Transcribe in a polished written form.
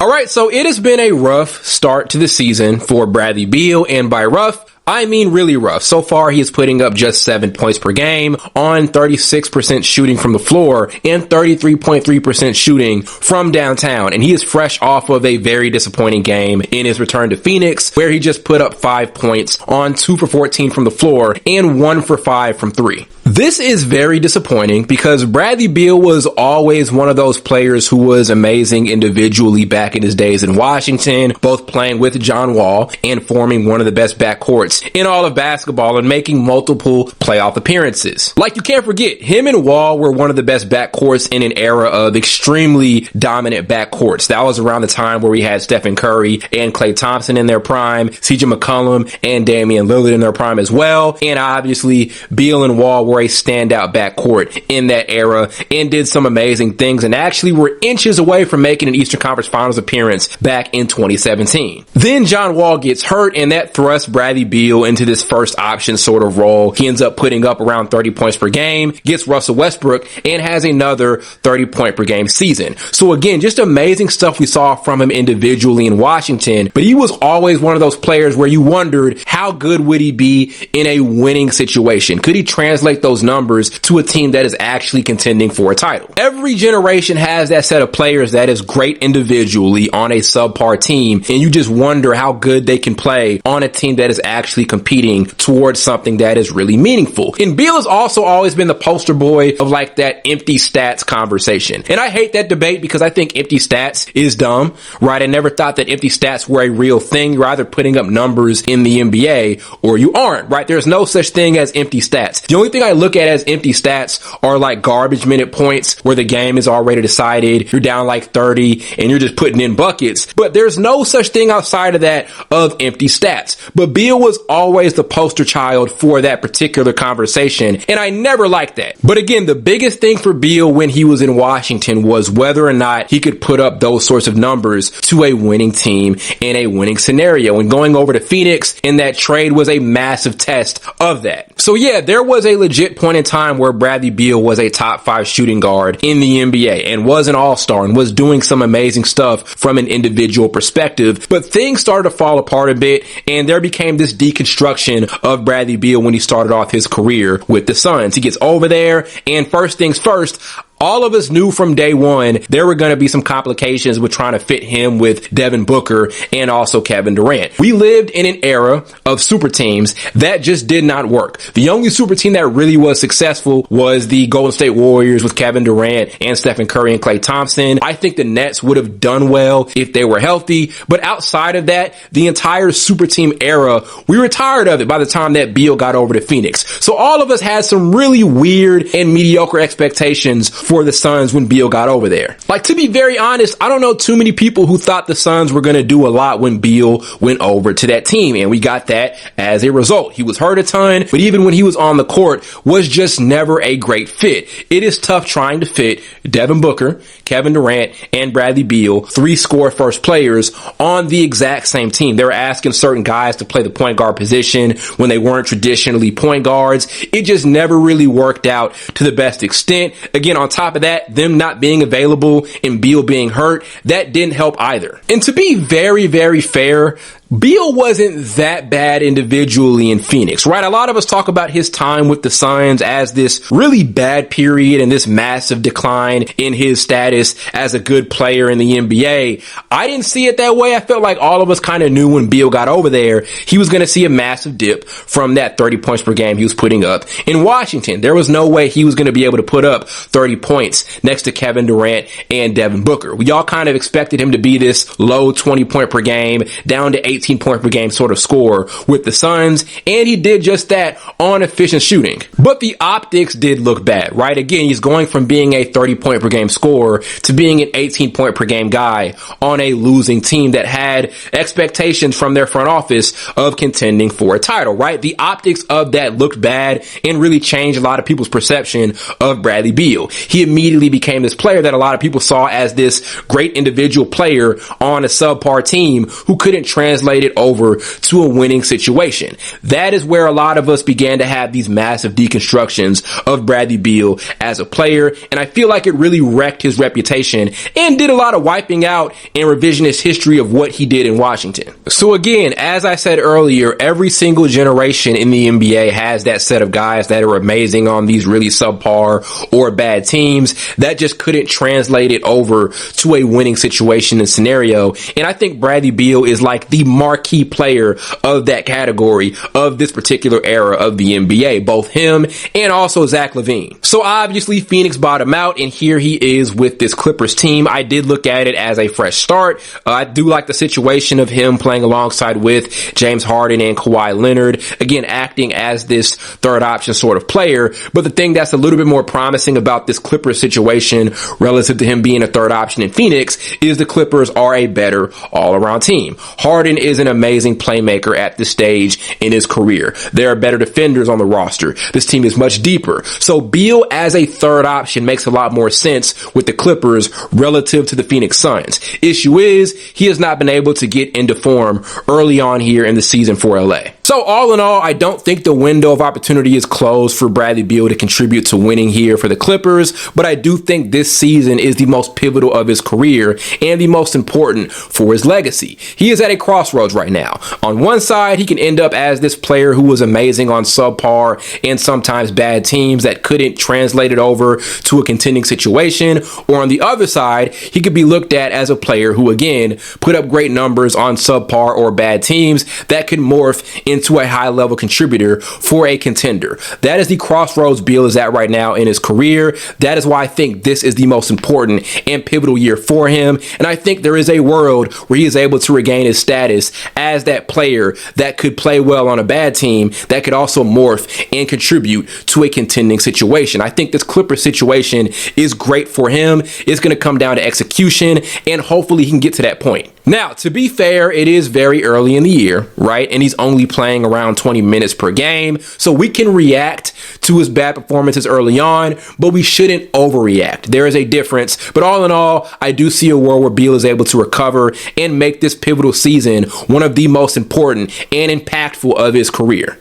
All right, so it has been a rough start to the season for Bradley Beal, and by rough, I mean really rough. So far, he is putting up just 7 points per game on 36% shooting from the floor and 33.3% shooting from downtown. And he is fresh off of a very disappointing game in his return to Phoenix, where he just put up 5 points on 2 for 14 from the floor and 1 for 5 from 3. This is very disappointing because Bradley Beal was always one of those players who was amazing individually back in his days in Washington, both playing with John Wall and forming one of the best backcourts in all of basketball and making multiple playoff appearances. Like, you can't forget, him and Wall were one of the best backcourts in an era of extremely dominant backcourts. That was around the time where we had Stephen Curry and Klay Thompson in their prime, CJ McCollum and Damian Lillard in their prime as well. And obviously, Beal and Wall were a standout backcourt in that era and did some amazing things and actually were inches away from making an Eastern Conference Finals appearance back in 2017. Then John Wall gets hurt, and that thrusts Bradley Beal into this first option sort of role. He ends up putting up around 30 points per game, gets Russell Westbrook, and has another 30 point per game season. So again, just amazing stuff we saw from him individually in Washington, but he was always one of those players where you wondered how good would he be in a winning situation? Could he translate those numbers to a team that is actually contending for a title? Every generation has that set of players that is great individually on a subpar team, and you just wonder how good they can play on a team that is actually competing towards something that is really meaningful. And Beal has also always been the poster boy of like that empty stats conversation. And I hate that debate because I think empty stats is dumb, right? I never thought that empty stats were a real thing. You're either putting up numbers in the NBA or you aren't, right? There's no such thing as empty stats. The only thing I look at as empty stats are like garbage minute points where the game is already decided. You're down like 30 and you're just putting in buckets. But there's no such thing outside of that of empty stats. But Beal was always the poster child for that particular conversation, and I never liked that. But again, the biggest thing for Beal when he was in Washington was whether or not he could put up those sorts of numbers to a winning team in a winning scenario. And going over to Phoenix in that trade was a massive test of that. So yeah, there was a legit point in time where Bradley Beal was a top 5 shooting guard in the NBA and was an all-star and was doing some amazing stuff from an individual perspective. But things started to fall apart a bit, and there became this deconstruction of Bradley Beal when he started off his career with the Suns. He gets over there, and first things first, all of us knew from day one there were going to be some complications with trying to fit him with Devin Booker and also Kevin Durant. We lived in an era of super teams that just did not work. The only super team that really was successful was the Golden State Warriors with Kevin Durant and Stephen Curry and Klay Thompson. I think the Nets would have done well if they were healthy, but outside of that, the entire super team era, we were tired of it by the time that Beal got over to Phoenix. So all of us had some really weird and mediocre expectations for the Suns when Beal got over there. Like, to be very honest, I don't know too many people who thought the Suns were going to do a lot when Beal went over to that team, and we got that as a result. He was hurt a ton, but even when he was on the court, was just never a great fit. It is tough trying to fit Devin Booker, Kevin Durant, and Bradley Beal, 3 score first players, on the exact same team. They were asking certain guys to play the point guard position when they weren't traditionally point guards. It just never really worked out to the best extent. Again, on top of that, them not being available and Beal being hurt, that didn't help either. And to be very, very fair, Beal wasn't that bad individually in Phoenix, right? A lot of us talk about his time with the Suns as this really bad period and this massive decline in his status as a good player in the NBA. I didn't see it that way. I felt like all of us kind of knew when Beal got over there, he was going to see a massive dip from that 30 points per game he was putting up in Washington. There was no way he was going to be able to put up 30 points next to Kevin Durant and Devin Booker. We all kind of expected him to be this low 20 point per game, down to 18 point per game sort of score with the Suns, and he did just that on efficient shooting. But the optics did look bad, right? Again, he's going from being a 30 point per game scorer to being an 18 point per game guy on a losing team that had expectations from their front office of contending for a title, right? The optics of that looked bad and really changed a lot of people's perception of Bradley Beal. He immediately became this player that a lot of people saw as this great individual player on a subpar team who couldn't translate translated over to a winning situation. That is where a lot of us began to have these massive deconstructions of Bradley Beal as a player, and I feel like it really wrecked his reputation and did a lot of wiping out and revisionist history of what he did in Washington. So again, as I said earlier, every single generation in the NBA has that set of guys that are amazing on these really subpar or bad teams that just couldn't translate it over to a winning situation and scenario. And I think Bradley Beal is like the marquee player of that category of this particular era of the NBA, both him and also Zach LaVine. So obviously Phoenix bottomed out, and here he is with this Clippers team. I did look at it as a fresh start. I do like the situation of him playing alongside with James Harden and Kawhi Leonard, again acting as this third option sort of player. But the thing that's a little bit more promising about this Clippers situation relative to him being a third option in Phoenix is the Clippers are a better all-around team. Harden is an amazing playmaker at this stage in his career. There are better defenders on the roster. This team is much deeper. So Beal as a third option makes a lot more sense with the Clippers relative to the Phoenix Suns. Issue is he has not been able to get into form early on here in the season for LA. So all in all, I don't think the window of opportunity is closed for Bradley Beal to contribute to winning here for the Clippers, but I do think this season is the most pivotal of his career and the most important for his legacy. He is at a crossroads right now. On one side, he can end up as this player who was amazing on subpar and sometimes bad teams that couldn't translate it over to a contending situation, or on the other side, he could be looked at as a player who again put up great numbers on subpar or bad teams that could morph into a high-level contributor for a contender. That is the crossroads Beal is at right now in his career. That is why I think this is the most important and pivotal year for him, and I think there is a world where he is able to regain his status as that player that could play well on a bad team that could also morph and contribute to a contending situation. I think this Clippers situation is great for him. It's going to come down to execution, and hopefully he can get to that point. Now, to be fair, it is very early in the year, right? And he's only playing around 20 minutes per game. So we can react to his bad performances early on, but we shouldn't overreact. There is a difference. But all in all, I do see a world where Beal is able to recover and make this pivotal season one of the most important and impactful of his career.